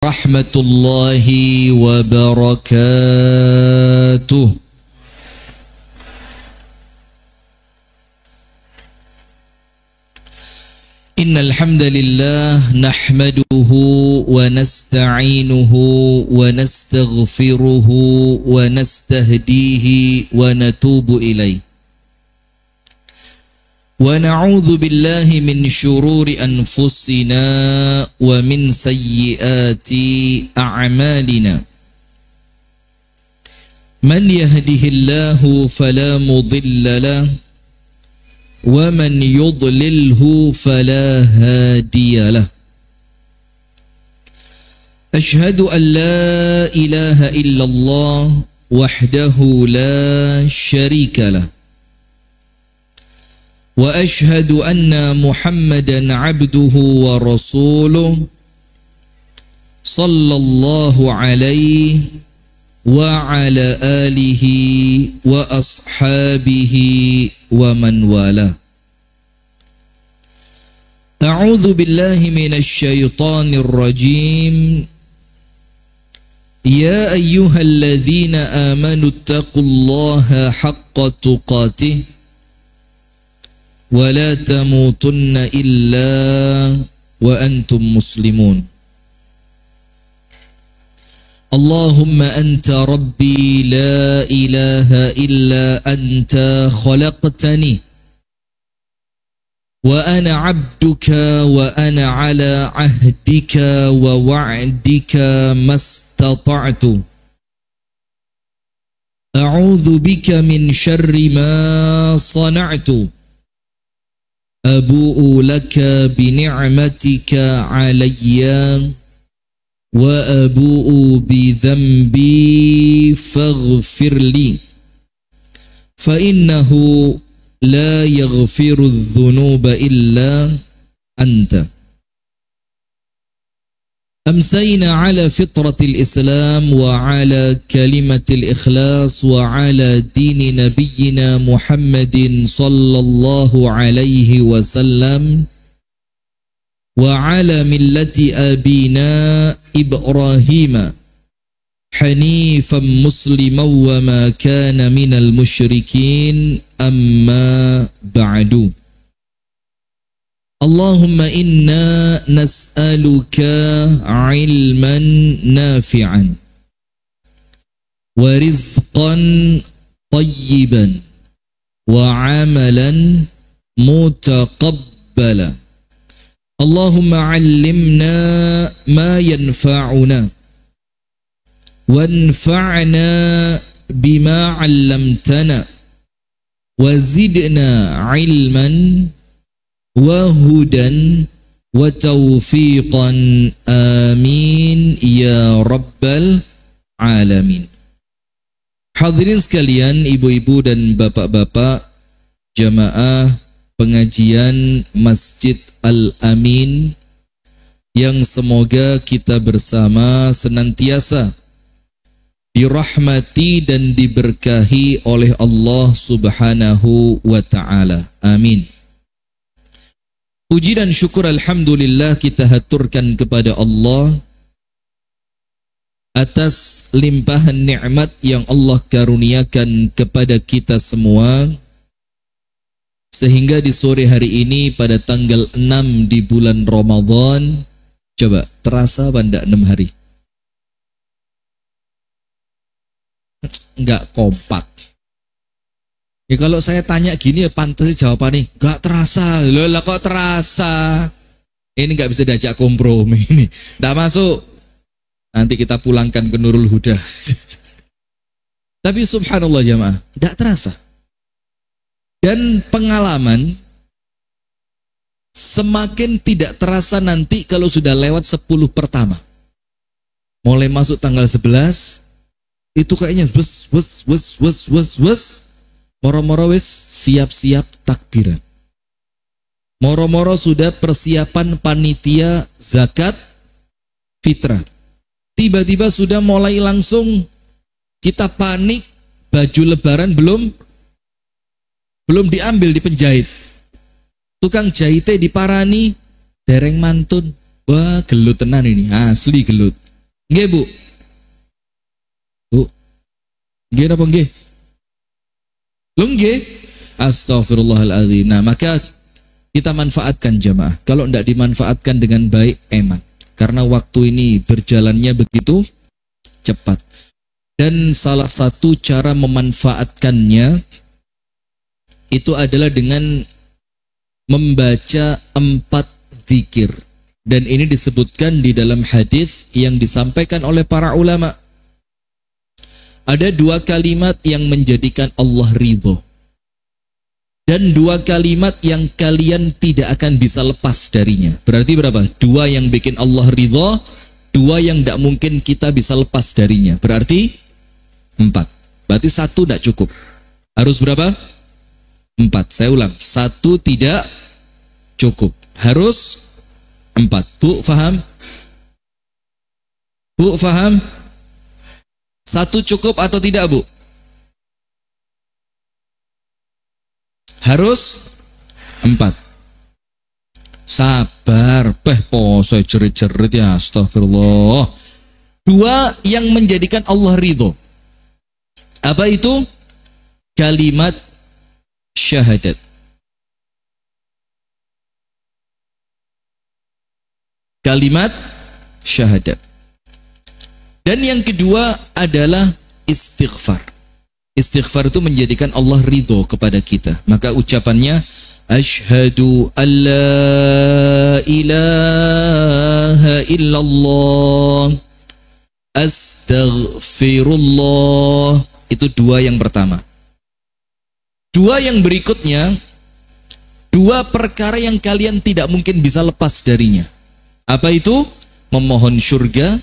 Rahmatullahi wa barakatuh. Innal hamdalillah nahmaduhu wa nasta'inuhu wa nastaghfiruhu wa nastahdihi wa natubu ilaih. Wa na'udzu billahi min syururi anfusina wa min sayyiati a'malina. Man yahdihillahu fala mudilla lahu wa man yudlilhu fala hadiya lahu. Ashhadu an la ilaha illallah wahdahu la syarika lahu. Wa ashhadu anna Muhammadan abduhu wa rasuluh sallallahu alaihi wa ala alihi wa ashabihi wa man wala. A'udzu billahi minasy syaithanir rajim. Ya ayyuhalladzina amanu taqullaha haqqa tuqatih ولا تموتن إلا وأنتم مسلمون. اللهم أنت ربي لا إله إلا أنت خلقتني وأنا عبدك وأنا على عهدك ووعدك ما استطعت. أعوذ بك من شر ما صنعت. أبوء لك بنعمتك علي وأبوء بذنبي فاغفر لي فإنه لا يغفر الذنوب إلا أنت. أمسينا على فطرة الإسلام وعلى كلمة الإخلاص وعلى دين نبينا محمد صلى الله عليه وسلم وعلى ملة أبينا إبراهيم حنيفا مسلما وما كان من المشركين. أما بعد. اللهم إنا نسألك علما نافعا ورزقا طيبا وعملا متقبلا. اللهم علمنا ما ينفعنا وانفعنا بما علمتنا وزدنا علما wahudan wa taufiqan amin ya rabbal alamin. Hadirin sekalian, ibu-ibu dan bapak-bapak jamaah pengajian Masjid Al-Amin yang semoga kita bersama senantiasa dirahmati dan diberkahi oleh Allah Subhanahu wa ta'ala. Amin. Puji dan syukur alhamdulillah kita haturkan kepada Allah atas limpahan nikmat yang Allah karuniakan kepada kita semua, sehingga di sore hari ini pada tanggal 6 di bulan Ramadan, coba terasa benda 6 hari? Enggak kompak. Ya kalau saya tanya gini ya pantas jawabannya nggak terasa. Loh lah kok terasa? Ini nggak bisa diajak kompromi ini. Nggak masuk. Nanti kita pulangkan ke Nurul Huda. Tapi subhanallah jamaah, nggak terasa. Dan pengalaman semakin tidak terasa nanti kalau sudah lewat 10 pertama. Mulai masuk tanggal 11 itu kayaknya moro-moro wis siap-siap takbiran. Moro-moro sudah persiapan panitia zakat fitrah. Tiba-tiba sudah mulai langsung kita panik, baju lebaran belum diambil di penjahit. Tukang jahite diparani dereng mantun. Wah, gelut tenan ini, asli gelut. Nggih, Bu. Bu. Nggih napa nggih? Lho nggih. Astagfirullahaladzim. Nah, maka kita manfaatkan jamaah. Kalau tidak dimanfaatkan dengan baik, eman. Karena waktu ini berjalannya begitu cepat. Dan salah satu cara memanfaatkannya itu adalah dengan membaca 4 zikir. Dan ini disebutkan di dalam hadis yang disampaikan oleh para ulama. Ada 2 kalimat yang menjadikan Allah ridho. Dan 2 kalimat yang kalian tidak akan bisa lepas darinya. Berarti berapa? 2 yang bikin Allah ridho, 2 yang tidak mungkin kita bisa lepas darinya. Berarti 4. Berarti 1 tidak cukup. Harus berapa? 4. Saya ulang. 1 tidak cukup. Harus 4. Bu, faham? Bu, faham? 1 cukup atau tidak, Bu? Harus 4. Sabar, poso jerit-jerit ya, astagfirullah. 2 yang menjadikan Allah ridho. Apa itu? Kalimat syahadat. Kalimat syahadat. Dan yang kedua adalah istighfar. Istighfar itu menjadikan Allah ridho kepada kita. Maka ucapannya asyhadu an la ilaha illallah astaghfirullah. Itu 2 yang pertama. 2 yang berikutnya, 2 perkara yang kalian tidak mungkin bisa lepas darinya. Apa itu? Memohon surga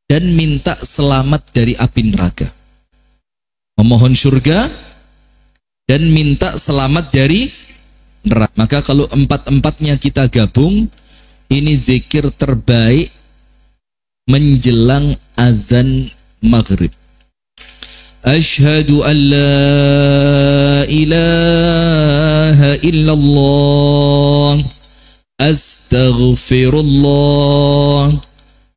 dan minta selamat dari api neraka. Memohon surga dan minta selamat dari neraka. Maka kalau 4-4-nya kita gabung, ini zikir terbaik menjelang azan maghrib. Asyhadu an la ilaha illallah astaghfirullah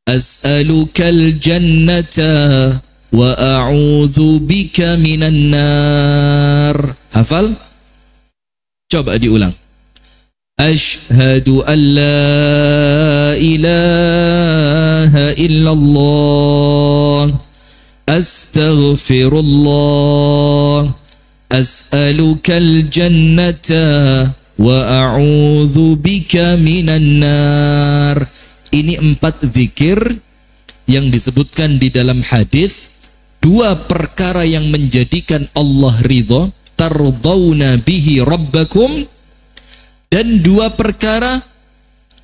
as'alukal jannata wa a'udzu bika minan nar. Hafal? Coba diulang. Asyhadu an la ilaha illallah astaghfirullah as'alukal jannata wa a'udzu bika minan nar. Ini 4 zikir yang disebutkan di dalam hadis. 2 perkara yang menjadikan Allah ridho, tardawna bihi rabbakum, dan 2 perkara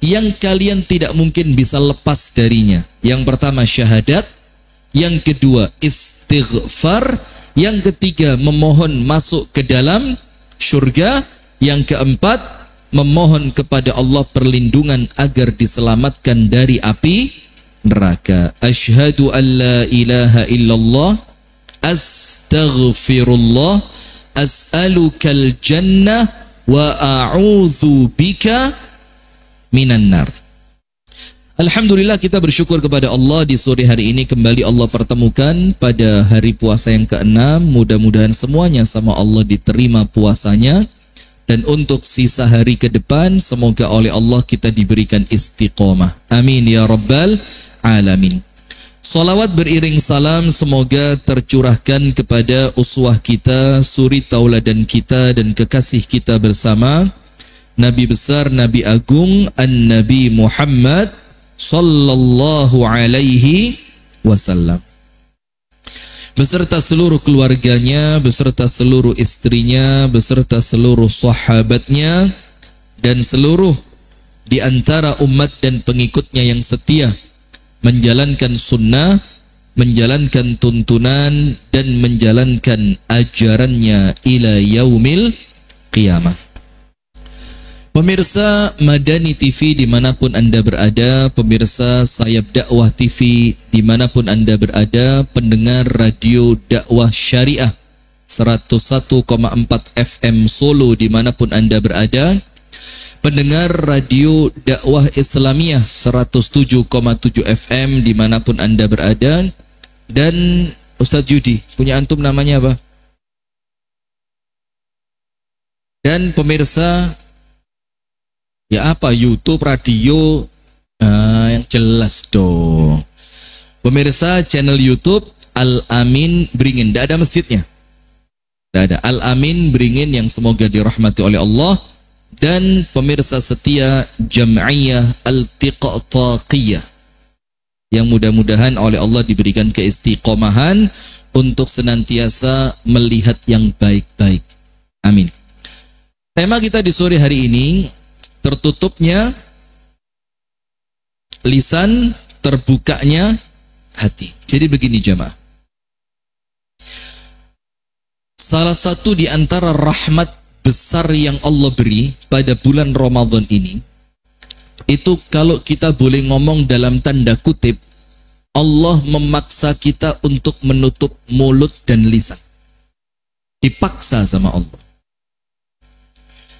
yang kalian tidak mungkin bisa lepas darinya. Yang pertama syahadat, yang kedua istighfar, yang ketiga memohon masuk ke dalam surga, yang keempat memohon kepada Allah perlindungan agar diselamatkan dari api neraka. Asyhadu an la ilaha illallah astaghfirullah as'alukal jannah wa a'udzu bika minan nar. Alhamdulillah, kita bersyukur kepada Allah di sore hari ini kembali Allah pertemukan pada hari puasa yang ke-6. Mudah-mudahan semuanya sama Allah diterima puasanya, dan untuk sisa hari ke depan semoga oleh Allah kita diberikan istiqomah. Amin ya rabbal alamin. Salawat beriring salam semoga tercurahkan kepada uswah kita, suri tauladan kita dan kekasih kita bersama, Nabi besar, Nabi agung, An-Nabi Muhammad sallallahu alaihi wasallam, beserta seluruh keluarganya, beserta seluruh istrinya, beserta seluruh sahabatnya, dan seluruh di antara umat dan pengikutnya yang setia menjalankan sunnah, menjalankan tuntunan, dan menjalankan ajarannya ila yaumil qiyamah. Pemirsa Madani TV dimanapun Anda berada, pemirsa Sayap Dakwah TV dimanapun Anda berada, pendengar radio dakwah syariah 101,4 FM Solo dimanapun Anda berada, pendengar radio dakwah Islamiyah 107,7 FM dimanapun Anda berada. Dan Ustadz Yudi, punya antum namanya apa? Dan pemirsa, ya apa, YouTube, radio, yang jelas dong. Pemirsa channel YouTube Al-Amin Beringin, tidak ada masjidnya. Tidak ada. Al-Amin Beringin yang semoga dirahmati oleh Allah. Dan pemirsa setia Jam'iyah Al-Tiqtaqiyah, yang mudah-mudahan oleh Allah diberikan keistiqomahan untuk senantiasa melihat yang baik-baik. Amin. Tema kita di sore hari ini, tertutupnya lisan, terbukanya hati. Jadi begini jamaah, salah satu di antara rahmat besar yang Allah beri pada bulan Ramadan ini, itu kalau kita boleh ngomong dalam tanda kutip, Allah memaksa kita untuk menutup mulut dan lisan. Dipaksa sama Allah.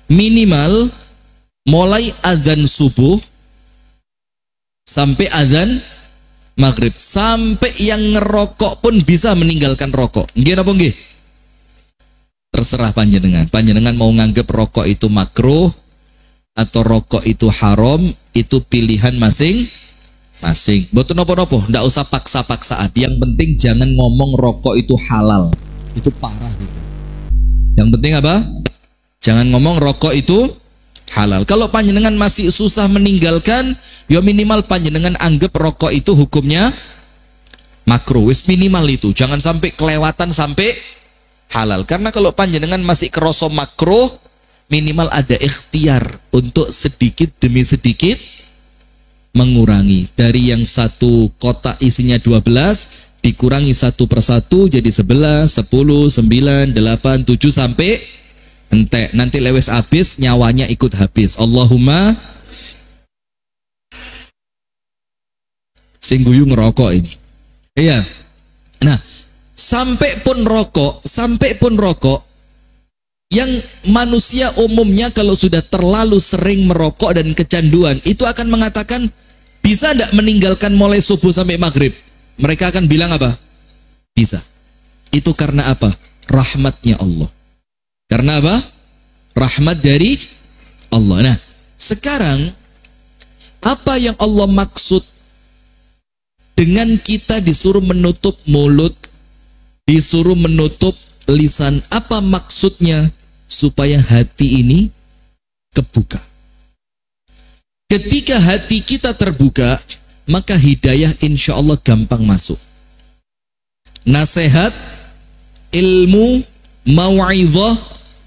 Minimal mulai azan subuh sampai azan maghrib. Sampai yang ngerokok pun bisa meninggalkan rokok. Nggih napa nggih? Terserah panjenengan. Panjenengan mau nganggep rokok itu makruh atau rokok itu haram, itu pilihan masing-masing. Boten nopo-nopo, ndak usah paksa-paksaan. Yang penting jangan ngomong rokok itu halal. Itu parah gitu. Yang penting apa? Jangan ngomong rokok itu halal. Kalau panjenengan masih susah meninggalkan, ya minimal panjenengan anggap rokok itu hukumnya makruh. Wis minimal itu. Jangan sampai kelewatan sampai halal. Karena kalau panjenengan masih kerasa makruh, minimal ada ikhtiar untuk sedikit demi sedikit mengurangi. Dari yang satu kotak isinya 12 dikurangi 1 per 1 jadi 11, 10, 9, 8, 7 sampai entek. Nanti lewes habis, nyawanya ikut habis. Allahumma. Sing guyu ngerokok ini. Iya. Nah, sampai pun rokok yang manusia umumnya kalau sudah terlalu sering merokok dan kecanduan, itu akan mengatakan, bisa tidak meninggalkan mulai subuh sampai maghrib? Mereka akan bilang apa? Bisa. Itu karena apa? Rahmatnya Allah. Karena apa? Rahmat dari Allah. Nah, sekarang apa yang Allah maksud dengan kita disuruh menutup mulut, disuruh menutup lisan? Apa maksudnya? Supaya hati ini kebuka. Ketika hati kita terbuka, maka hidayah insya Allah gampang masuk. Nasihat, ilmu, mau'idhah,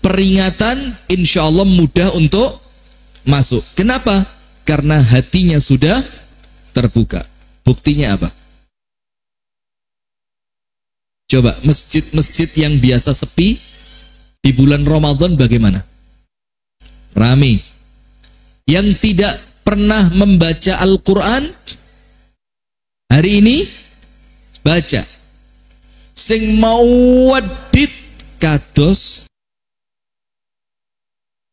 peringatan insya Allah mudah untuk masuk. Kenapa? Karena hatinya sudah terbuka. Buktinya apa? Coba masjid-masjid yang biasa sepi di bulan Ramadan bagaimana? Rame. Yang tidak pernah membaca Al-Quran hari ini baca. Sing mau wadid kados,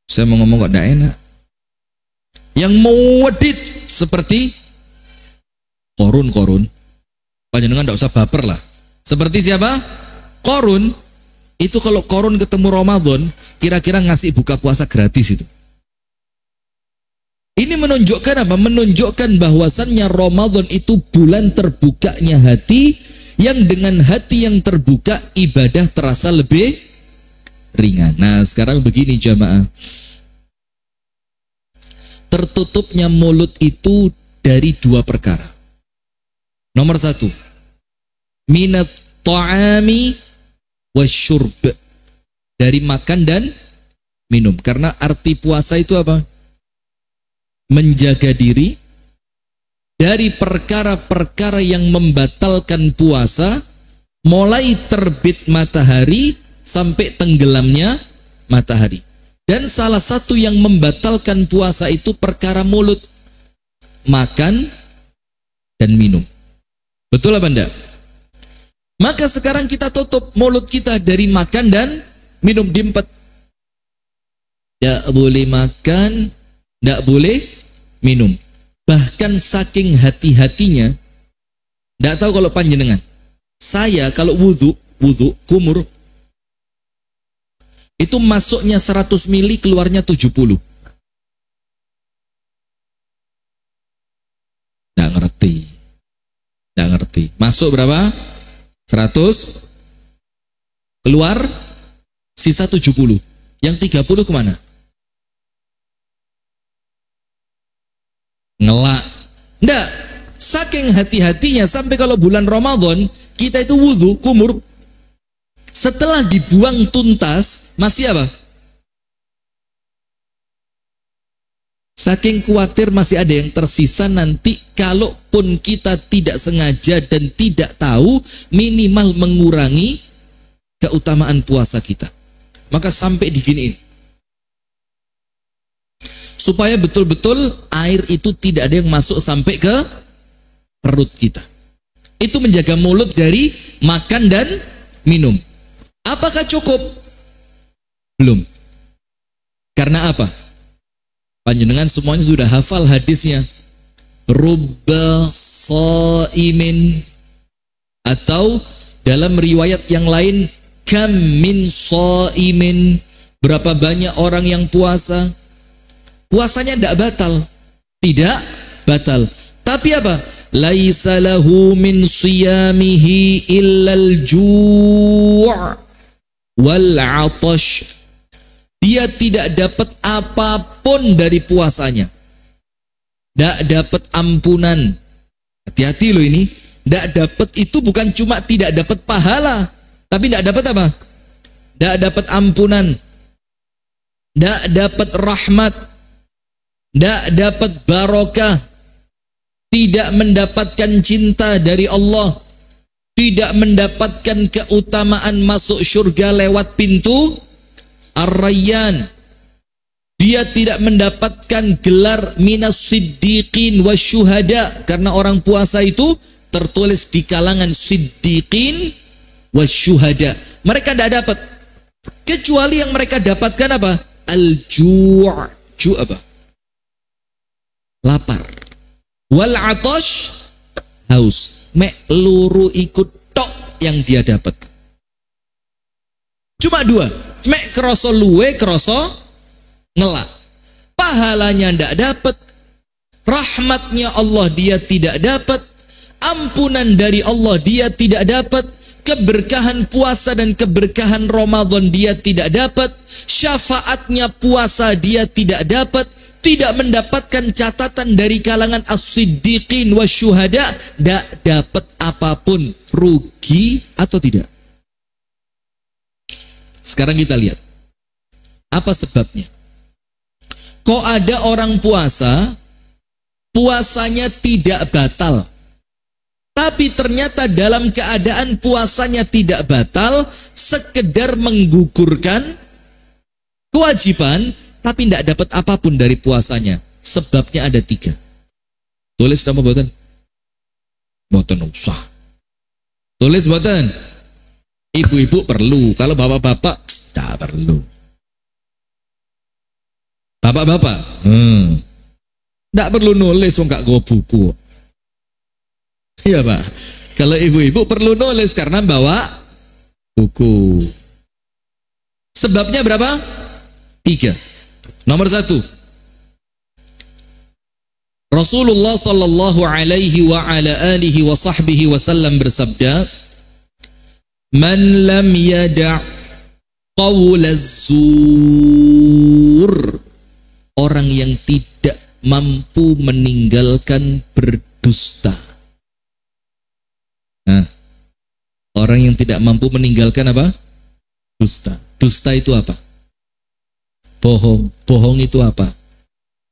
saya mau ngomong kok tidak enak. Yang mau wadid seperti Korun. Panjenengan tidak usah baper lah. Seperti siapa? Korun. Itu kalau Korun ketemu Ramadan, kira-kira ngasih buka puasa gratis itu. Ini menunjukkan apa? Menunjukkan bahwasannya Ramadan itu bulan terbukanya hati, yang dengan hati yang terbuka ibadah terasa lebih ringan. Nah, sekarang begini jamaah. Tertutupnya mulut itu dari 2 perkara. Nomor 1, minat ta'ami wasyurb, dari makan dan minum. Karena arti puasa itu apa? Menjaga diri dari perkara-perkara yang membatalkan puasa, mulai terbit matahari sampai tenggelamnya matahari. Dan salah satu yang membatalkan puasa itu perkara mulut, makan dan minum. Betul apa enggak? Maka sekarang kita tutup mulut kita dari makan dan minum, diempet. Ya boleh makan, Tidak boleh minum. Bahkan saking hati-hatinya, tidak tahu kalau panjenengan. Saya kalau wudhu kumur, itu masuknya 100 mili, keluarnya 70. Tidak ngerti. Masuk berapa? 100, keluar sisa 70. Yang 30 kemana? Ngelak. Nggak. Saking hati-hatinya sampai kalau bulan Ramadan kita itu wudhu kumur, setelah dibuang tuntas masih apa? Saking khawatir masih ada yang tersisa, nanti kalaupun kita tidak sengaja dan tidak tahu, minimal mengurangi keutamaan puasa kita. Maka sampai diginiin, supaya betul-betul air itu tidak ada yang masuk sampai ke perut kita. Itu menjaga mulut dari makan dan minum. Apakah cukup? Belum. Karena apa? Panjenengan semuanya sudah hafal hadisnya. Rubba shaimin, atau dalam riwayat yang lain kam min shaimin, berapa banyak orang yang puasa, puasanya tidak batal, tapi apa? Laisa lahu min siyamihi illal ju' wal 'atash. Dia tidak dapat apapun dari puasanya. Tidak dapat ampunan. Hati-hati loh ini. Tidak dapat itu bukan cuma tidak dapat pahala, tapi tidak dapat apa? Tidak dapat ampunan, tidak dapat rahmat, tidak dapat barokah, tidak mendapatkan cinta dari Allah, tidak mendapatkan keutamaan masuk surga lewat pintu Ar-Rayyan. Dia tidak mendapatkan gelar minas siddiqin wasyuhada, karena orang puasa itu tertulis di kalangan siddiqin wasyuhada. Mereka tidak dapat, kecuali yang mereka dapatkan apa? Al-ju' apa? Lapar. Wal 'atash, haus. Mek luru ikut tok yang dia dapat. Cuma dua. Mek kroso luwe, kroso ngelak. Pahalanya ndak dapat, rahmatnya Allah dia tidak dapat, ampunan dari Allah dia tidak dapat, keberkahan puasa dan keberkahan Ramadan dia tidak dapat, syafaatnya puasa dia tidak dapat, tidak mendapatkan catatan dari kalangan as-siddiqin wasyuhada, ndak dapat apapun. Rugi atau tidak? Sekarang kita lihat apa sebabnya. Kok ada orang puasa, puasanya tidak batal, tapi ternyata dalam keadaan puasanya tidak batal, sekedar menggugurkan kewajiban, tapi tidak dapat apapun dari puasanya. Sebabnya ada 3. Tulis nama boten? Boten usah. Tulis boten? Ibu-ibu perlu, kalau bapak-bapak tidak perlu. Bapak-bapak tidak perlu nulis, nggak go buku. Iya Pak. Kalau ibu-ibu perlu nulis karena bawa buku. Sebabnya berapa? 3. Nomor 1, Rasulullah sallallahu alaihi wa ala alihi wa sahbihi wasallam bersabda, man lam yada' qawlaz zur, orang yang tidak mampu meninggalkan berdusta. Nah, orang yang tidak mampu meninggalkan apa? Dusta. Dusta itu apa? Bohong. Bohong itu apa?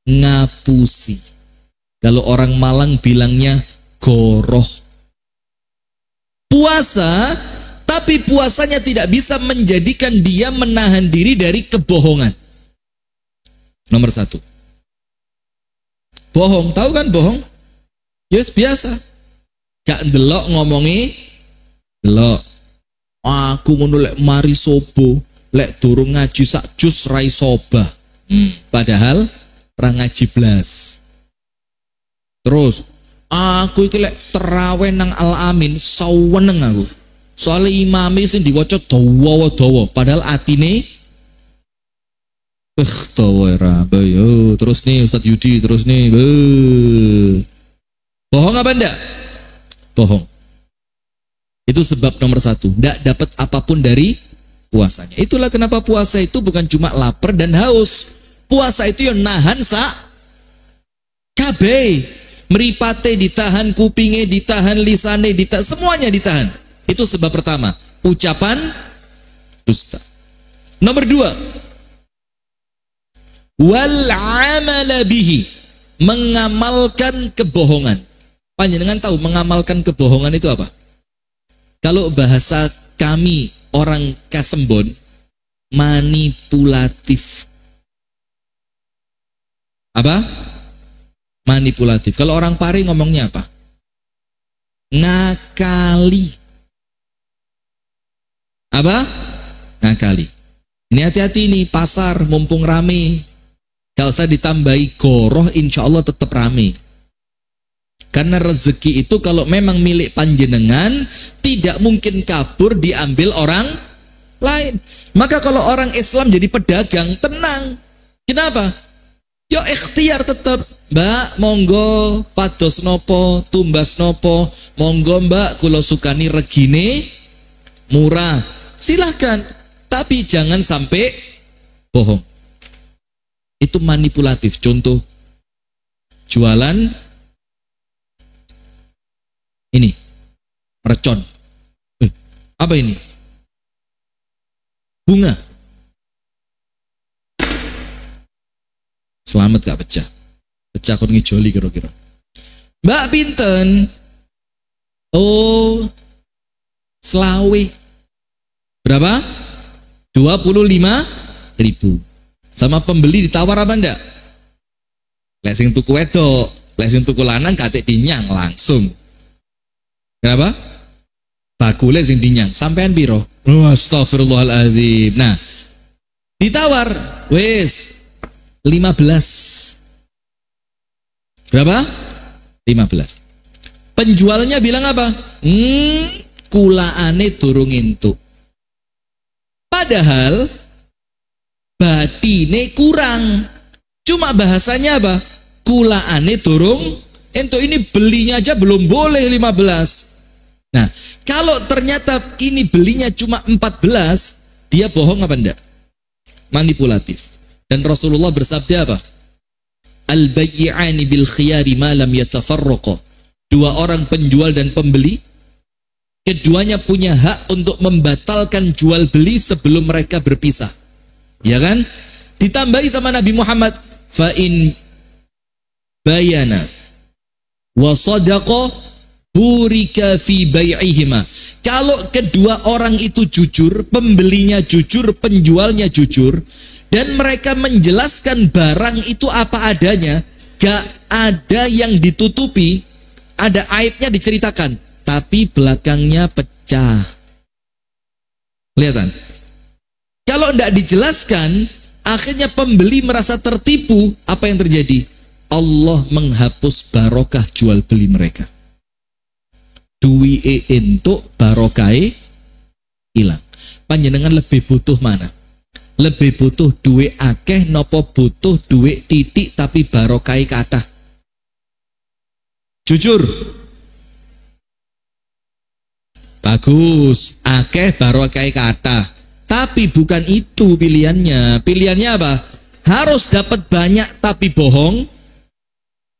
Ngapusi. Kalau orang Malang bilangnya goroh. Puasa, tapi puasanya tidak bisa menjadikan dia menahan diri dari kebohongan. Nomor 1, bohong. Tahu kan bohong? Yes, biasa. Gak ndelok ngomongi delok. Aku ngono lek mari sobo, lek durung ngaji sak jus rai soba. Padahal Perang ngaji blas. Terus aku iki lek terawih nang Al Amin saweneng aku. Soale imame sing diwaca dawa-dawa padahal atine dawa ra yo. Terus nih Ustadz Yudi terus nih. Bohong apa enggak? Bohong. Itu sebab nomor 1. Enggak dapat apapun dari puasanya. Itulah kenapa puasa itu bukan cuma lapar dan haus. Puasa itu yang nahan kabeh. Meripate ditahan, kupinge ditahan, lisane ditahan, semuanya ditahan. Itu sebab pertama, ucapan dusta. Nomor 2, wal amala bihi, mengamalkan kebohongan. Panjenengan tahu mengamalkan kebohongan itu apa? Kalau bahasa kami orang Kasembon, manipulatif. Apa? Manipulatif. Kalau orang Pare ngomongnya apa? Ngakali. Apa? Ngakali. Ini hati-hati nih, pasar mumpung rame. Gak usah ditambahi goroh, insya Allah tetap rame. Karena rezeki itu kalau memang milik panjenengan, tidak mungkin kabur diambil orang lain. Maka kalau orang Islam jadi pedagang, tenang. Kenapa? Yo ikhtiar tetap. Mbak, monggo pados nopo, tumbas nopo, monggo mbak kulo sukani regine murah. Silahkan, tapi jangan sampai bohong. Itu manipulatif. Contoh, jualan ini mercon. Apa ini? Bunga. Selamat gak pecah. Pecah kon ngijoli kira-kira. Mbak pinten? Oh, selawe. Berapa? 25.000. Sama pembeli ditawar apa enggak? Lek sing tuku wedok, lek sing tuku lanang katik dinyang langsung. Kenapa? Bakule sing dinyang. Sampean piro? Oh, astagfirullahaladzim. Nah, ditawar, wis 15. Berapa? 15. Penjualnya bilang apa? Kulaane durung entuk. Padahal batine kurang. Cuma bahasanya apa? Kulaane durung entuk. Ini belinya aja belum boleh 15. Nah, kalau ternyata ini belinya cuma 14, dia bohong apa enggak? Manipulatif. Dan Rasulullah bersabda apa? Al-bayyi'ani bil khiyari ma lam yatafarraqa. Dua orang penjual dan pembeli, keduanya punya hak untuk membatalkan jual beli sebelum mereka berpisah. Ya kan? Ditambahi sama Nabi Muhammad, fa in bayana wa sadaqa burika fi bai'ihima. Kalau kedua orang itu jujur, pembelinya jujur, penjualnya jujur, dan mereka menjelaskan barang itu apa adanya, gak ada yang ditutupi, ada aibnya diceritakan, tapi belakangnya pecah. Kelihatan? Kalau tidak dijelaskan, akhirnya pembeli merasa tertipu. Apa yang terjadi? Allah menghapus barokah jual beli mereka. Duwi entuk barokai hilang. Panjenengan lebih butuh mana? Lebih butuh duit akeh nopo butuh duit titik tapi barokai kathah? Jujur. Bagus, akeh barokai kathah. Tapi bukan itu pilihannya. Pilihannya apa? Harus dapat banyak tapi bohong,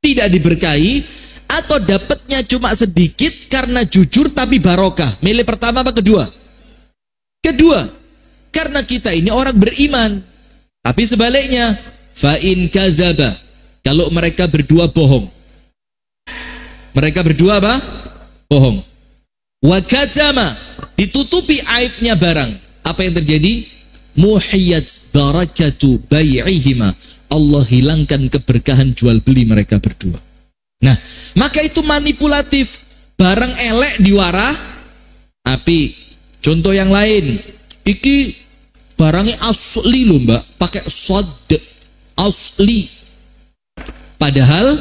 tidak diberkahi, atau dapatnya cuma sedikit karena jujur tapi barokah. Milih pertama apa kedua? Kedua. Karena kita ini orang beriman. Tapi sebaliknya, fa in kadzaba, kalau mereka berdua bohong. Mereka berdua apa? Bohong. Wa katama, ditutupi aibnya barang. Apa yang terjadi? Muhiyat barakatu bai'ihima. Allah hilangkan keberkahan jual beli mereka berdua. Nah, maka itu manipulatif. Barang elek diwarah api. Contoh yang lain, iki barangnya asli loh mbak, pakai sod asli. padahal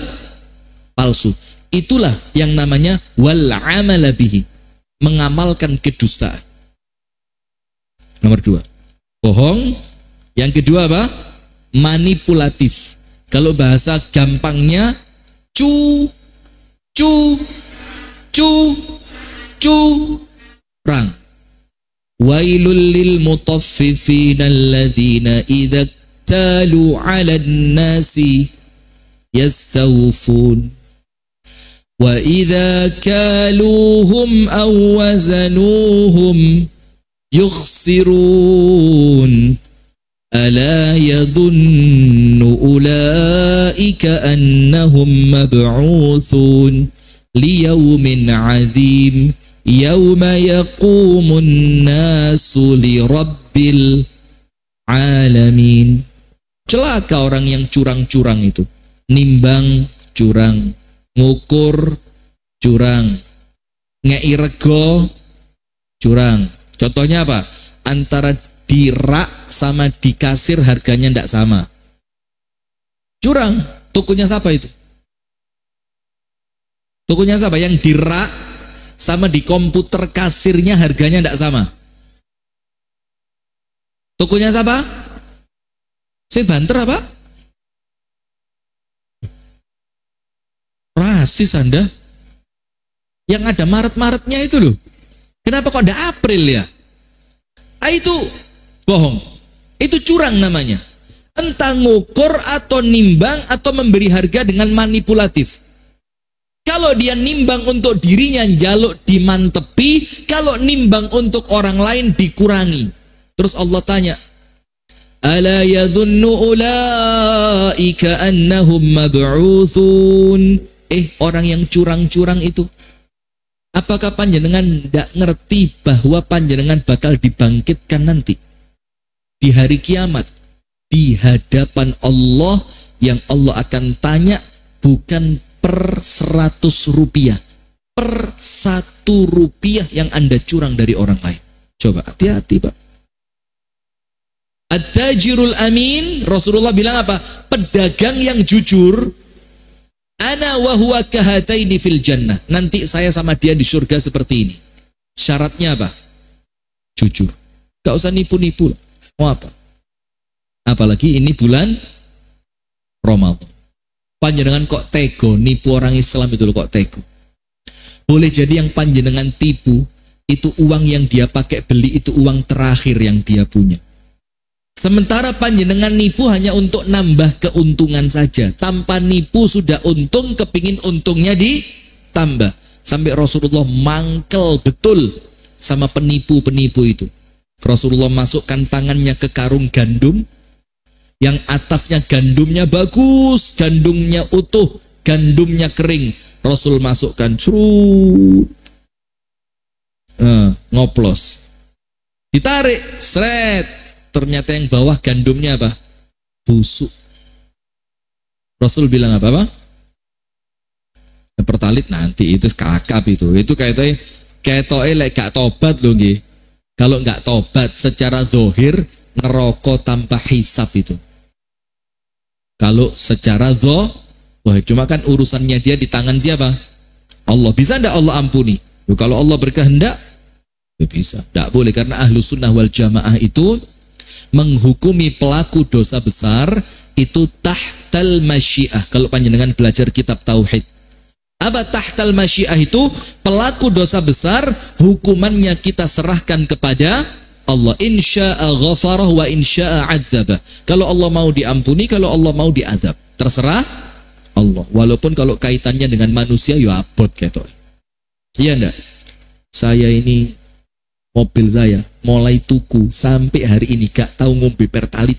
palsu. Itulah yang namanya wal amala bihi, mengamalkan kedustaan. Nomor 2, bohong. Yang kedua apa? Manipulatif. Kalau bahasa gampangnya curang. Wailul lil mutaffifin alladzina idza talu 'alan nasi yastawfun wa idza kaluhum aw wazanuhum yukhsirun ala yadhunnu ulaika annahum mab'uthun liyaumin 'adzim yauma yaqumun nasu li rabbil alamin. Celaka orang yang curang-curang itu. Nimbang curang, ngukur curang, ngei rego curang. Contohnya apa? Antara di rak sama di kasir harganya ndak sama. Curang. Tokonya siapa itu? Tokonya siapa? Yang di rak sama di komputer kasirnya harganya tidak sama. Tokonya siapa? Sing banter apa? Rasis Anda. Yang ada Maret-Maretnya itu loh. Kenapa kok ada April ya? Itu bohong. Itu curang namanya. Entah ngukur atau nimbang atau memberi harga dengan manipulatif. Kalau dia nimbang untuk dirinya jaluk dimantepi, kalau nimbang untuk orang lain dikurangi. Terus Allah tanya, ala yadhunnu ulaika annahum mab'uthun. Orang yang curang-curang itu, apakah panjenengan tidak ngerti bahwa panjenengan bakal dibangkitkan nanti di hari kiamat di hadapan Allah, yang Allah akan tanya bukan per 100 rupiah, per 1 rupiah yang Anda curang dari orang lain. Coba hati-hati Pak. At-tajirul amin, Rasulullah bilang apa? Pedagang yang jujur, ana wa huwa kahataini fil jannah. Nanti saya sama dia di surga seperti ini. Syaratnya apa? Jujur. Gak usah nipu-nipu. Mau apa? Apalagi ini bulan Ramadan. Panjenengan kok tego nipu orang Islam itu loh, kok tego. Boleh jadi yang panjenengan tipu itu uang yang dia pakai beli itu uang terakhir yang dia punya. Sementara panjenengan nipu hanya untuk nambah keuntungan saja. Tanpa nipu sudah untung, kepingin untungnya ditambah. Sampai Rasulullah mangkel betul sama penipu-penipu itu. Rasulullah masukkan tangannya ke karung gandum, yang atasnya gandumnya bagus, gandumnya utuh, gandumnya kering. Rasul masukkan, ngoplos, ditarik, seret. Ternyata yang bawah gandumnya apa? Busuk. Rasul bilang apa? Pertalit nanti itu kakap itu kayak lek gak tobat loh nggih. Kalau nggak tobat secara zahir ngerokok tanpa hisab itu. Kalau secara wah cuma kan urusannya dia di tangan siapa? Allah. Bisa ndak Allah ampuni? Kalau Allah berkehendak, ya bisa. Ndak boleh, karena ahlu sunnah wal jamaah itu menghukumi pelaku dosa besar itu tahtal masyiah. Kalau panjenengan belajar kitab tauhid, apa tahtal masyiah itu? Pelaku dosa besar hukumannya kita serahkan kepada Allah. Insya'a ghafarah wa insya'a adzabah. Kalau Allah mau diampuni, kalau Allah mau diazab, terserah Allah. Walaupun kalau kaitannya dengan manusia ya abot gitu. Iya enggak? Saya ini mobil saya mulai tuku sampai hari ini gak tahu ngombe pertalit.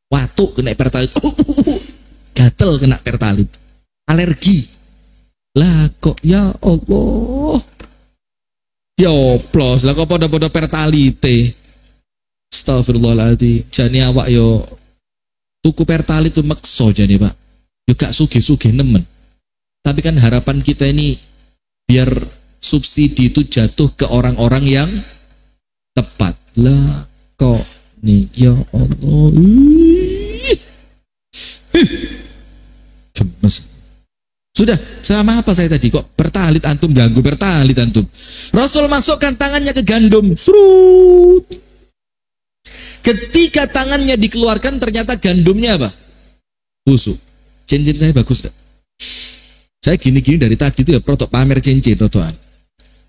Watuk kena pertalit. Gatel kena pertalit. Alergi. Lah kok ya Allah. Ya oplos lah kok pada pertalite. Astagfirullahaladzim. Jani awak yo tuku pertalit itu makso jani Pak. Yo gak sugih-sugih nemen. Tapi kan harapan kita ini biar subsidi itu jatuh ke orang-orang yang tepat. Lah kok nih ya Allah. Sudah, sama apa saya tadi kok pertalit antum ganggu pertalit antum. Rasul masukkan tangannya ke gandum, serut. Ketika tangannya dikeluarkan ternyata gandumnya apa? Busuk. Cincin saya bagus gak? Saya gini-gini dari tadi itu ya protok pamer cincin rotoan.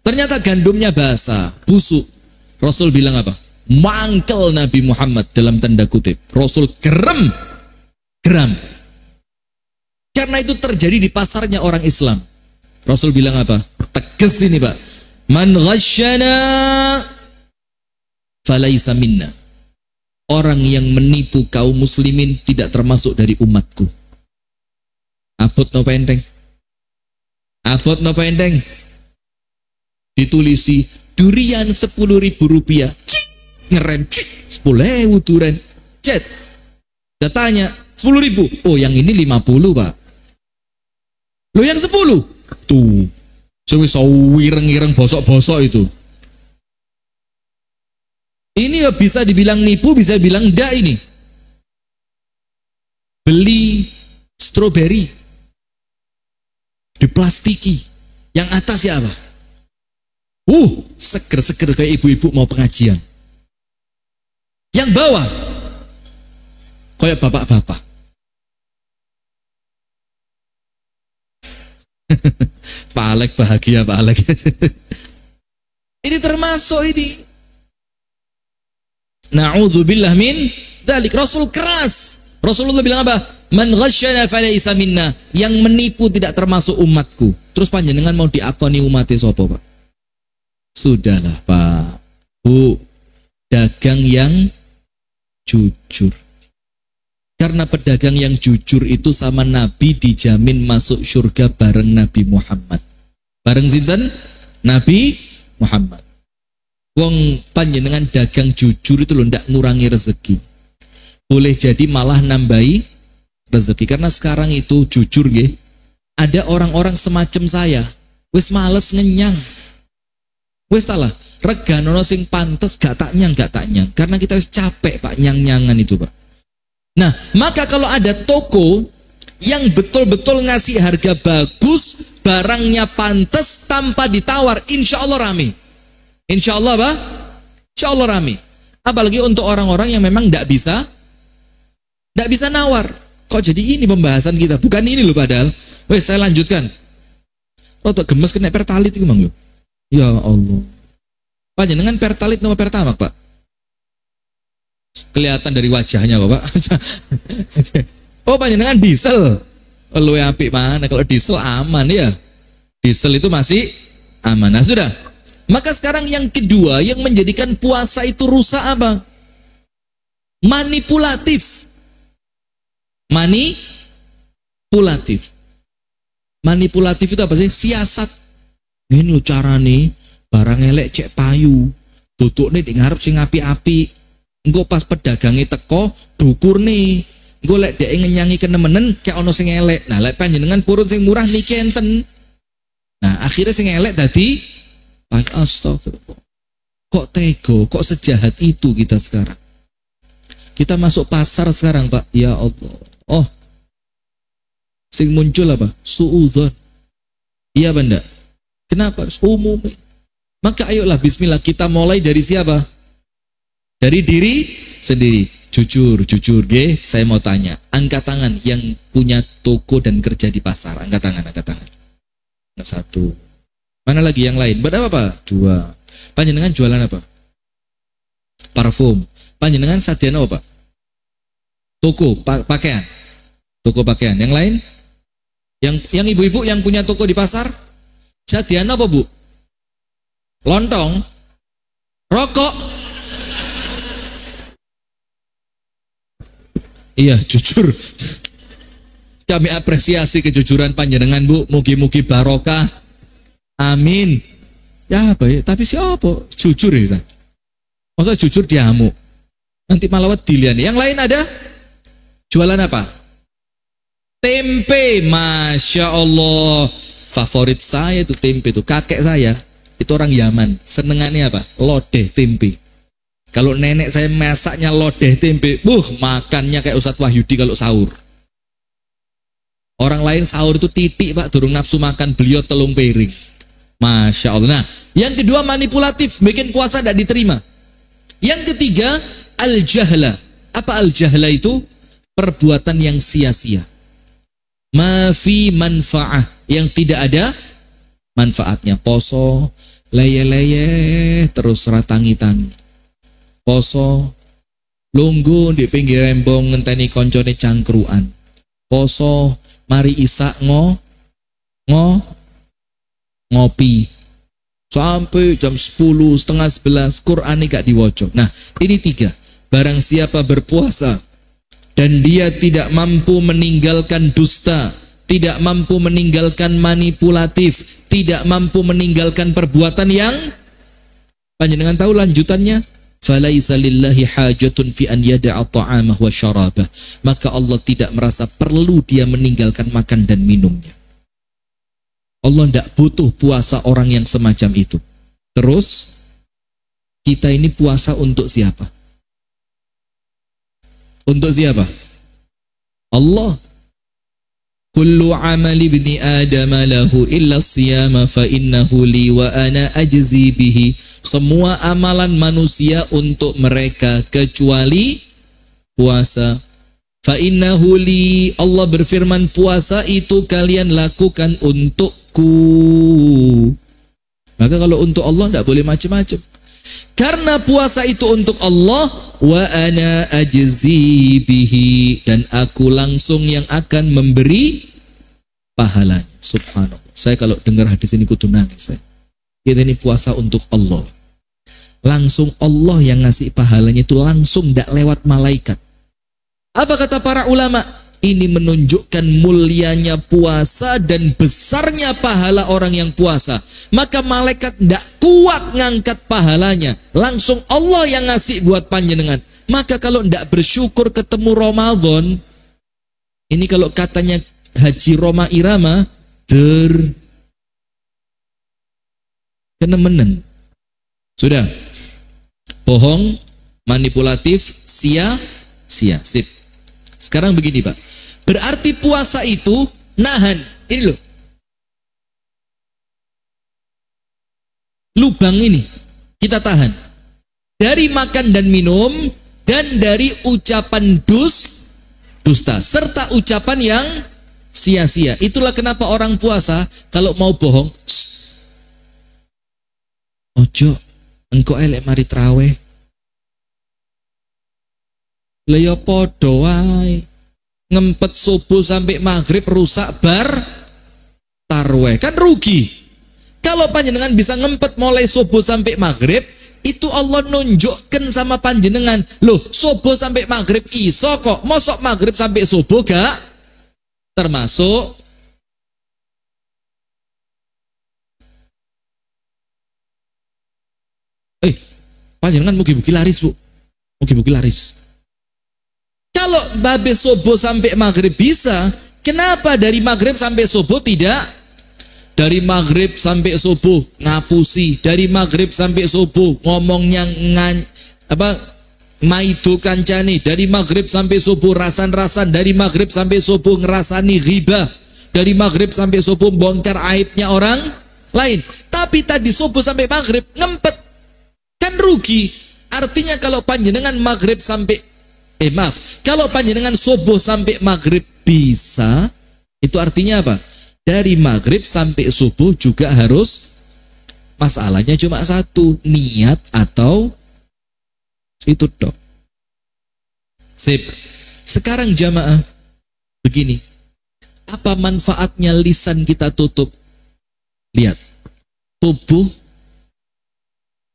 Ternyata gandumnya basah, busuk. Rasul bilang apa? Mangkel Nabi Muhammad dalam tanda kutip. Rasul geram. Karena itu terjadi di pasarnya orang Islam. Rasul bilang apa? Tegas ini Pak. Man ghasyana falaysa minna. Orang yang menipu kaum muslimin tidak termasuk dari umatku. Abot no pendeng. Abot no pendeng. Ditulisi durian 10.000 rupiah. Cik, ngerem cik 10.000 durian. Cet. Datanya 10.000. Oh yang ini 50 Pak. Lo yang 10 tuh, so wireng-ireng bosok-bosok itu. Ini ya bisa dibilang nipu, bisa bilang enggak ini. Beli stroberi diplastiki, yang atas ya apa? Seger-seger kayak ibu-ibu mau pengajian. Yang bawah kayak bapak-bapak. Pak Alek bahagia Pak Alek. Ini termasuk ini. Na'udzubillah min dzalik. Rasul keras. Rasulullah bilang apa? Man ghasyana falaysa minna. Yang menipu tidak termasuk umatku. Terus panjenengan mau diakoni umatnya sapa Pak? Sudahlah Pak. Bu, dagang yang jujur. Karena pedagang yang jujur itu sama Nabi dijamin masuk surga bareng Nabi Muhammad. Bareng sinten? Nabi Muhammad. Wong panjenengan dagang jujur itu loh ndak ngurangi rezeki. Boleh jadi malah nambahi rezeki. Karena sekarang itu jujur nggih, ada orang-orang semacam saya, wis males ngenyang. Wis talah, reganono sing pantes gak tak nyang. Karena kita wis capek Pak nyang-nyangan itu Pak. Nah, maka kalau ada toko yang betul-betul ngasih harga bagus, barangnya pantas tanpa ditawar, insya Allah rame. Insya Allah apa? Insya Allah rame. Apalagi untuk orang-orang yang memang tidak bisa nawar. Kok jadi ini pembahasan kita? Bukan ini loh padahal. Wes saya lanjutkan. Rotok gemes kena pertalit itu Mang lo. Ya Allah. Panjenengan pertalit nomor pertama Pak. Kelihatan dari wajahnya kok Pak. Oh panjenengan diesel. Lu apik mana? Kalau diesel aman ya. Diesel itu masih aman. Nah sudah. Maka sekarang yang kedua yang menjadikan puasa itu rusak apa? Manipulatif. Manipulatif itu apa sih? Siasat. Gini lo cara nih. Barang elek cek payu. Tutuk nih di ngarep sing api-api. Engko pas pedagangnya teko dukur nih. Engko lek dhek ngenyangi kenemenen kayak ono sing elek. Nah, lek panjenengan purun sing murah niki enten. Nah, akhirnya sing elek dadi astagfirullah. Kok tego, kok sejahat itu kita sekarang. Kita masuk pasar sekarang, Pak. Ya Allah. Oh. Sing muncul apa? Suudzon. Iya, Banda. Kenapa? Umum. Maka ayolah bismillah kita mulai dari siapa? Dari diri sendiri. Jujur, ge, saya mau tanya. Angkat tangan yang punya toko dan kerja di pasar. Angkat tangan. Nah, satu. Mana lagi yang lain? Berapa Pak? Dua. Panjenengan jualan apa? Parfum. Panjenengan sadiana apa Pak? Toko pakaian. Toko pakaian. Yang lain? Yang ibu-ibu yang punya toko di pasar? Sadiana apa Bu? Lontong? Rokok? Iya, jujur. Kami apresiasi kejujuran panjenengan Bu. Mugi-mugi barokah. Amin. Ya apa ya? Tapi siapa? Jujur ya. Masa jujur diamuk. Nanti malah dilian. Yang lain ada? Jualan apa? Tempe. Masya Allah. Favorit saya itu tempe itu. Kakek saya itu orang Yaman. Senengannya apa? Lodeh tempe. Kalau nenek saya masaknya lodeh tempe, makannya kayak Ustadz Wahyudi kalau sahur. Orang lain sahur itu titik Pak, durung nafsu makan, beliau telung piring. Masya Allah. Nah, yang kedua manipulatif, bikin puasa tidak diterima. Yang ketiga, al-jahla. Apa al-jahla itu? Perbuatan yang sia-sia. Ma fi manfa'ah, yang tidak ada manfaatnya. Poso, leye-leye, terus ratangi-tangi. Poso, lunggu di pinggir rembong ngenteni koncone cangkruan. Poso, mari isak ngopi sampai jam 10, setengah 11, Quran ini gak diwoco. Nah, ini 3. Barang siapa berpuasa dan dia tidak mampu meninggalkan dusta, tidak mampu meninggalkan manipulatif, tidak mampu meninggalkan perbuatan yang panjenengan tahu lanjutannya, falaisa lillahi hajatun fi an yada'a ta'amah wa syarabah, maka Allah tidak merasa perlu dia meninggalkan makan dan minumnya. Allah tidak butuh puasa orang yang semacam itu. Terus kita ini puasa untuk siapa? Untuk siapa? Allah. Kullu amali ibni Adam lahu illa siyama fa innahu li wa ana ajzi bihi. Semua amalan manusia untuk mereka kecuali puasa. Fa innahu li, Allah berfirman, puasa itu kalian lakukan untukku. Maka kalau untuk Allah tidak boleh macam-macam. Karena puasa itu untuk Allah, wa ana ajzi bihi, dan aku langsung yang akan memberi pahalanya. Subhanallah. Saya kalau dengar hadis ini kudu nangis saya. Kita ini puasa untuk Allah. Langsung Allah yang ngasih pahalanya, itu langsung tidak lewat malaikat. Apa kata para ulama? Ini menunjukkan mulianya puasa dan besarnya pahala orang yang puasa. Maka malaikat tidak kuat ngangkat pahalanya. Langsung Allah yang ngasih buat panjenengan. Maka kalau tidak bersyukur ketemu Ramadan, ini kalau katanya Haji Roma Irama, kenemenen. Sudah. Bohong, manipulatif, sia-sia. Sip. Sekarang begini Pak, berarti puasa itu nahan, ini loh, lubang ini kita tahan dari makan dan minum, dan dari ucapan dusta, serta ucapan yang sia-sia. Itulah kenapa orang puasa kalau mau bohong, ojo, engkau elek mari traweh. Lah ya podo wae. Ngempet subuh sampai maghrib rusak bar tarweh, kan rugi. Kalau panjenengan bisa ngempet mulai subuh sampai maghrib, itu Allah nunjukkan sama panjenengan, loh subuh sampai maghrib iso kok, mosok maghrib sampai subuh gak termasuk. Panjenengan mugi-mugi laris Bu, mugi-mugi laris. Kalau babe subuh sampai maghrib bisa, kenapa dari maghrib sampai subuh tidak? Dari maghrib sampai subuh ngapusi, dari maghrib sampai subuh ngomongnya maidu kancani, dari maghrib sampai subuh rasan-rasan, dari maghrib sampai subuh ngerasani ghibah, dari maghrib sampai subuh bongkar aibnya orang lain. Tapi tadi subuh sampai maghrib ngempet, kan rugi. Artinya kalau panjenengan maghrib sampai kalau panjenengan subuh sampai maghrib bisa, itu artinya apa? Dari maghrib sampai subuh juga harus, masalahnya cuma satu, niat atau itu dok. Sip. Sekarang jamaah, begini, apa manfaatnya lisan kita tutup? Lihat, tubuh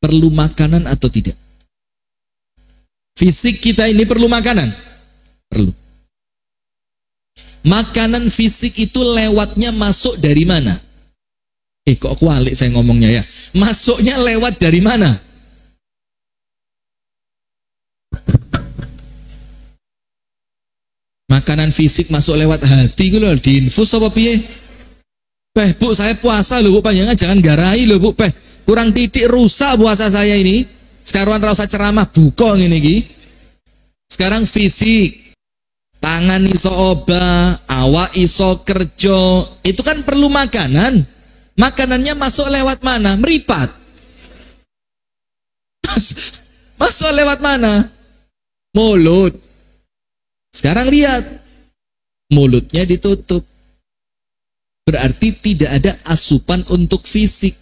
perlu makanan atau tidak? Fisik kita ini perlu makanan? Perlu. Makanan fisik itu lewatnya masuk dari mana? Kok kualik saya ngomongnya ya? Masuknya lewat dari mana? Makanan fisik masuk lewat hati gitu loh, diinfus apa piye? Bu, saya puasa loh Bu, panjangan jangan garai loh Bu, kurang titik rusak puasa saya ini. Sekarang rasa ceramah buka ini. Sekarang fisik. Tangan iso obah, awak iso kerja, itu kan perlu makanan. Makanannya masuk lewat mana? Meripat. Masuk lewat mana? Mulut. Sekarang lihat, mulutnya ditutup. Berarti tidak ada asupan untuk fisik.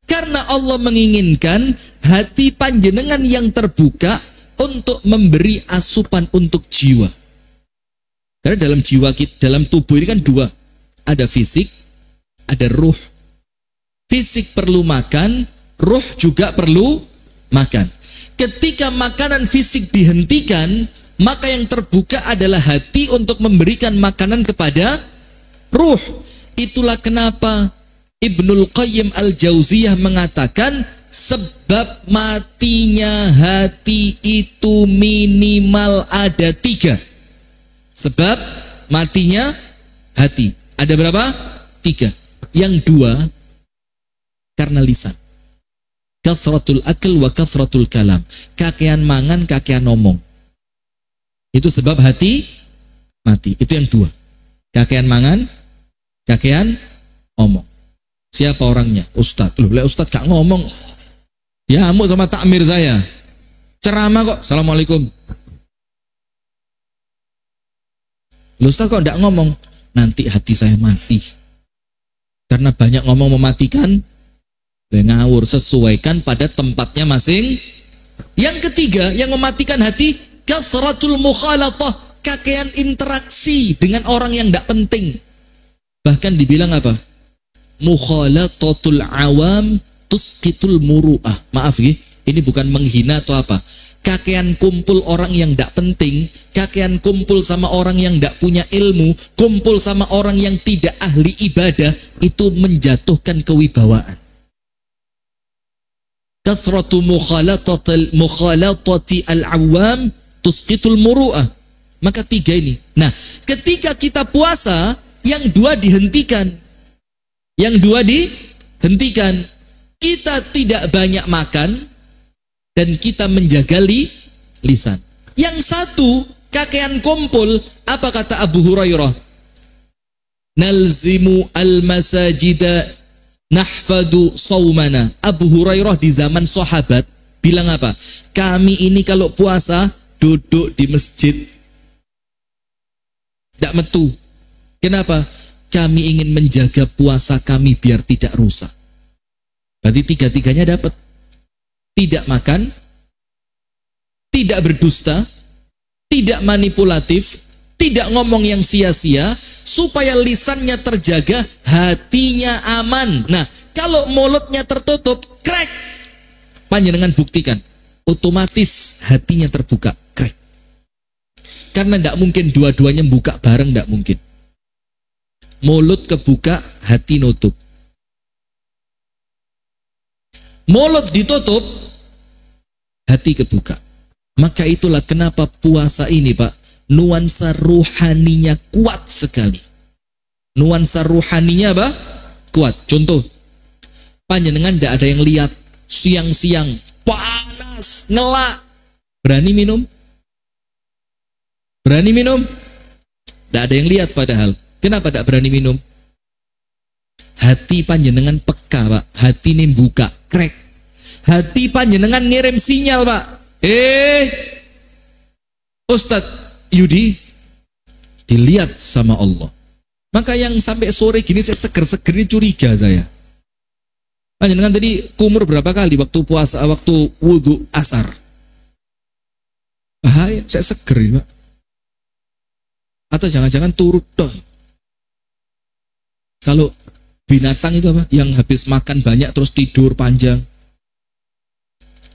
Karena Allah menginginkan hati panjenengan yang terbuka untuk memberi asupan untuk jiwa. Karena dalam jiwa kita, dalam tubuh ini kan dua. Ada fisik, ada ruh. Fisik perlu makan, ruh juga perlu makan. Ketika makanan fisik dihentikan, maka yang terbuka adalah hati untuk memberikan makanan kepada ruh. Itulah kenapa Ibnul Qayyim Al-Jauziyah mengatakan sebab matinya hati itu minimal ada 3. Sebab matinya hati ada berapa? 3. Yang 2 karena lisan. Kathratul akal wa kathratul kalam. Kakean mangan, kakean ngomong. Itu sebab hati mati. Itu yang 2. Kakean mangan, kakean ngomong. Siapa orangnya? Ustadz. Loh, Ustadz gak ngomong. Ya, amuk sama takmir saya. Ceramah kok. Assalamualaikum. Loh, Ustadz kok gak ngomong? Nanti hati saya mati. Karena banyak ngomong mematikan. Ngawur. Sesuaikan pada tempatnya masing. Yang ketiga, yang mematikan hati, kathratul mukhalatah. Kakean interaksi dengan orang yang gak penting. Bahkan dibilang apa? Mukhalatatul awam tusqitul muru'ah. Maaf ya, ini bukan menghina atau apa. Kakean kumpul orang yang tidak penting, kakean kumpul sama orang yang tidak punya ilmu, kumpul sama orang yang tidak ahli ibadah, itu menjatuhkan kewibawaan. Kathratu mukhalatati al-awam tusqitul muru'ah. Maka 3 ini. Nah, ketika kita puasa, yang 2 dihentikan. Yang 2 dihentikan. Kita tidak banyak makan dan kita menjaga lisan. Yang 1 kakean kumpul, apa kata Abu Hurairah? Nalzimu al-masajida nahfadu saumana. Abu Hurairah di zaman sahabat bilang apa? Kami ini kalau puasa duduk di masjid. Tidak metu. Kenapa? Kami ingin menjaga puasa kami biar tidak rusak. Berarti 3-3-nya dapat. Tidak makan, tidak berdusta, tidak manipulatif, tidak ngomong yang sia-sia, supaya lisannya terjaga, hatinya aman. Nah, kalau mulutnya tertutup, krek. Panjenengan buktikan, otomatis hatinya terbuka, krek. Karena tidak mungkin dua-duanya buka bareng, tidak mungkin. Mulut kebuka, hati nutup. Mulut ditutup, hati kebuka. Maka itulah kenapa puasa ini, Pak, nuansa ruhaninya kuat sekali. Nuansa ruhaninya apa? Kuat. Contoh, panjenengan tidak ada yang lihat siang-siang panas, ngelak, berani minum? Berani minum? Tidak ada yang lihat padahal. Kenapa tidak berani minum? Hati panjenengan peka, Pak. Hati ini buka, krek. Hati panjenengan ngirim sinyal, Pak. Ustadz Yudi, dilihat sama Allah. Maka yang sampai sore gini saya seger-seger ini curiga saya. Panjenengan tadi kumur berapa kali waktu puasa, waktu wudhu asar? Bahaya, saya seger ini, Pak. Atau jangan-jangan turut toh. Kalau binatang itu apa? Yang habis makan banyak terus tidur panjang.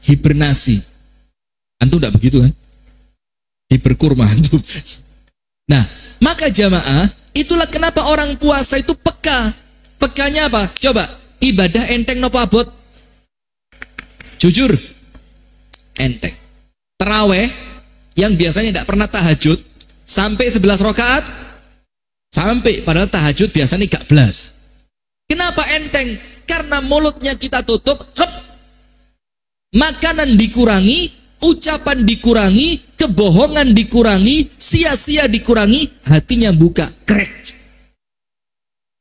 Hibernasi. Antum tidak begitu kan? Hiberkurma antum. Nah, maka jamaah, itulah kenapa orang puasa itu peka. Pekanya apa? Coba, ibadah enteng nopo abot? Jujur, enteng. Terawih, yang biasanya tidak pernah tahajud, sampai 11 rakaat, sampai padahal tahajud biasanya gak belas. Kenapa enteng? Karena mulutnya kita tutup, makanan dikurangi, ucapan dikurangi, kebohongan dikurangi, sia-sia dikurangi, hatinya buka, krek.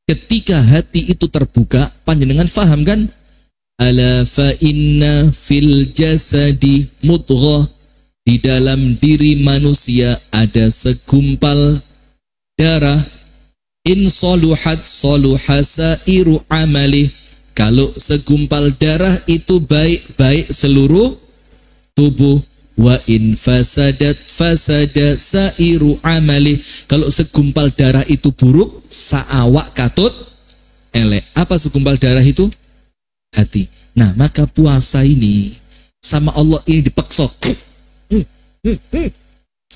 Ketika hati itu terbuka, panjenengan faham kan? Ala fa inna fil jasadi mudghah, di dalam diri manusia ada segumpal darah. In soluhat soluha sairu amali, kalau segumpal darah itu baik-baik seluruh tubuh. Wa in fasadat fasada sairu amali, kalau segumpal darah itu buruk, saawak katut elek. Apa segumpal darah itu? Hati. Nah, maka puasa ini sama Allah ini dipaksa,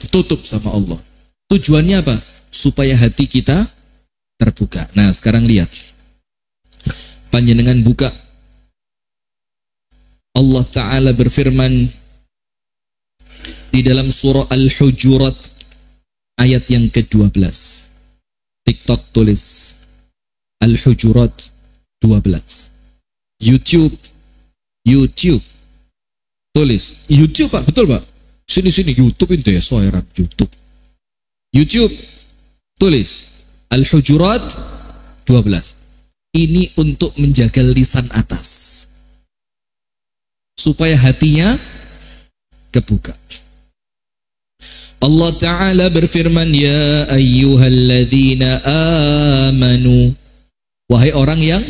tutup sama Allah. Tujuannya apa? Supaya hati kita terbuka. Nah, sekarang lihat, panjenengan buka, Allah Ta'ala berfirman di dalam surah Al-Hujurat ayat yang ke-12. TikTok tulis Al-Hujurat 12. YouTube tulis YouTube, Pak, betul Pak? Sini YouTube itu ya, soeran YouTube tulis Al-Hujurat 12. Ini untuk menjaga lisan atas supaya hatinya kebuka. Allah Ta'ala berfirman, ya ayyuhalladzina amanu, wahai orang yang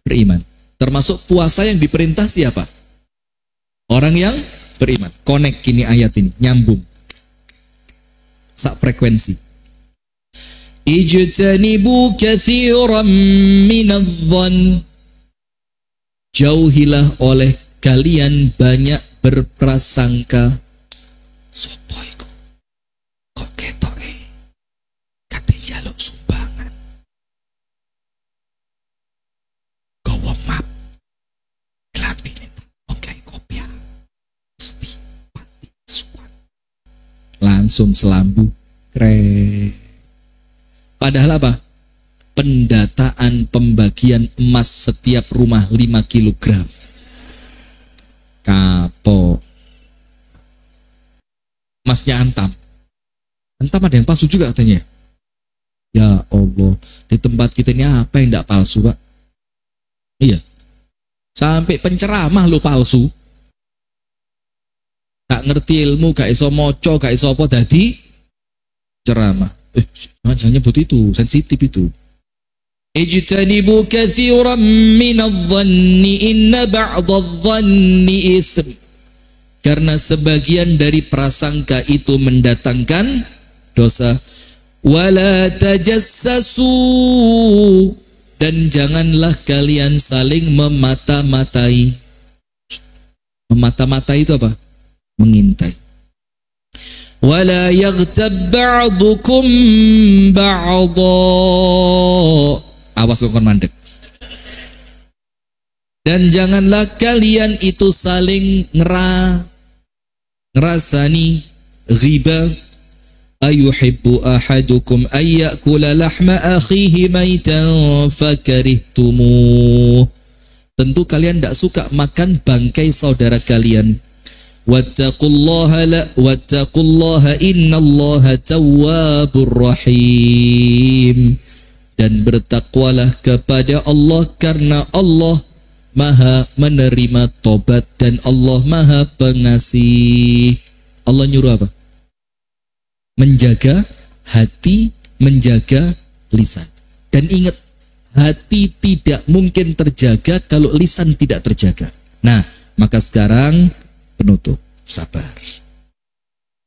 beriman. Termasuk puasa yang diperintah siapa? Orang yang beriman. Connect kini ayat ini, nyambung sak frekuensi. Ijtanibu katsiran minadh-dhann, jauhilah oleh kalian banyak berprasangka. Sopo iku kok ketoke kate njaluk sumbangan, gawa map klambine oke kopiah mesti pati suan, langsung selambu krek. Padahal apa? Pendataan pembagian emas setiap rumah 5 kg. Kapok. Emasnya antam ada yang palsu juga katanya. Ya Allah, di tempat kita ini apa yang tidak palsu, Pak? Iya, sampai penceramah lo palsu. Gak ngerti ilmu, gak iso moco, gak iso apa, dadi ceramah. Jangan nyebut itu, sensitif itu. Ijtanibu katsiran minadh-dhanni inna ba'dadh-dhanni itsm, karena sebagian dari prasangka itu mendatangkan dosa. Wala tajassasu, dan janganlah kalian saling memata-matai. Memata-matai itu apa? Mengintai. Wala yaghtab ba'dukum ba'dha, awas kok mandek. Dan janganlah kalian itu saling ngerasani ghibah. Ayuhibbu ahadukum ayyakula lahma akhihi maitan fakarihtumuh, tentu kalian tidak suka makan bangkai saudara kalian. Wattaqullaha innallaha tawwabur rahim, dan bertakwalah kepada Allah karena Allah Maha menerima tobat dan Allah Maha pengasih. Allah nyuruh apa? Menjaga hati, menjaga lisan. Dan ingat, hati tidak mungkin terjaga kalau lisan tidak terjaga. Nah, maka sekarang penutup, sabar.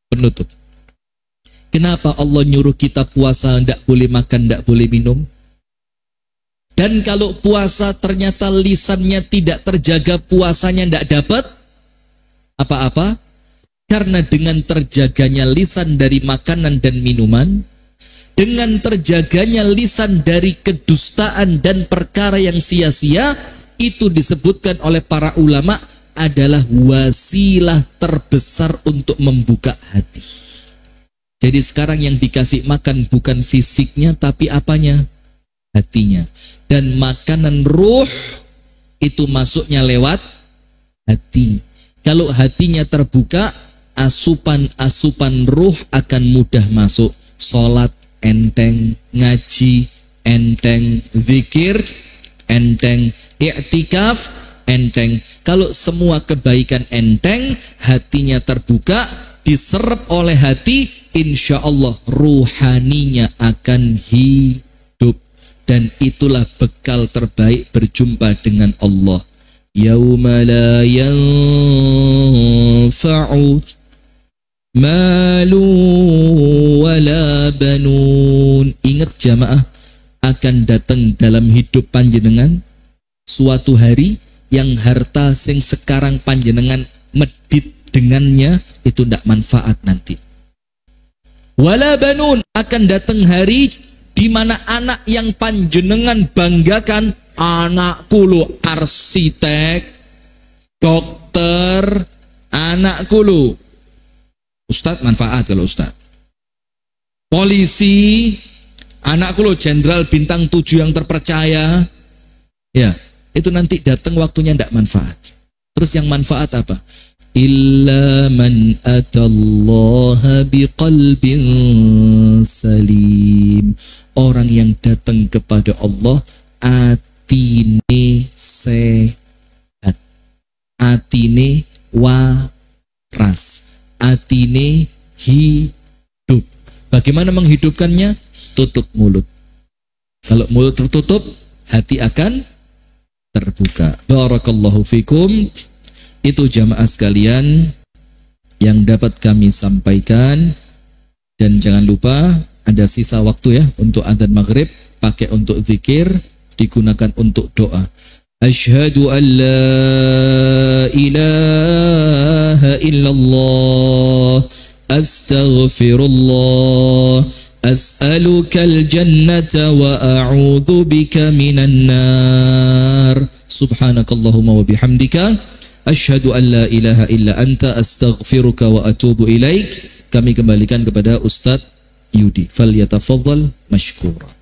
Penutup. Kenapa Allah nyuruh kita puasa, tidak boleh makan, tidak boleh minum? Dan kalau puasa ternyata lisannya tidak terjaga, puasanya tidak dapat apa-apa. Karena dengan terjaganya lisan dari makanan dan minuman, dengan terjaganya lisan dari kedustaan dan perkara yang sia-sia, itu disebutkan oleh para ulama adalah wasilah terbesar untuk membuka hati. Jadi sekarang yang dikasih makan bukan fisiknya, tapi apanya? Hatinya. Dan makanan ruh itu masuknya lewat hati. Kalau hatinya terbuka, asupan-asupan ruh akan mudah masuk. Sholat enteng, ngaji enteng, zikir enteng, i'tikaf enteng. Kalau semua kebaikan enteng, hatinya terbuka, diserap oleh hati, insya Allah ruhaninya akan hidup. Dan itulah bekal terbaik berjumpa dengan Allah. Yauma la yanfa'u malu wala banun. Ingat jamaah, akan datang dalam hidup panjenengan suatu hari yang harta sing sekarang panjenengan medit dengannya itu ndak manfaat nanti. Wala banun, akan datang hari di mana anak yang panjenengan banggakan, anakku lo arsitek, dokter, anakku lo ustadz, manfaat kalau ustadz. Polisi, anakku lo jenderal bintang 7 yang terpercaya. Ya, itu nanti datang waktunya ndak manfaat. Terus yang manfaat apa? Illa man atallaha biqalbin salim. Orang yang datang kepada Allah atine sehat, atine waras, atine hidup. Bagaimana menghidupkannya? Tutup mulut. Kalau mulut tertutup, hati akan terbuka. Barakallahu fikum. Itu jamaah sekalian yang dapat kami sampaikan. Dan jangan lupa ada sisa waktu ya untuk adzan maghrib, pakai untuk zikir, digunakan untuk doa. Asyhadu an la ilaha illallah, astaghfirullah, as'alukal jannata wa a'udzu bika minan nar. Subhanakallahumma wa bihamdika asyhadu an la ilaha illa anta, astaghfiruka wa atubu ilaik. Kami kembalikan kepada Ustadz Yudi. Falyatafaddal mashkura.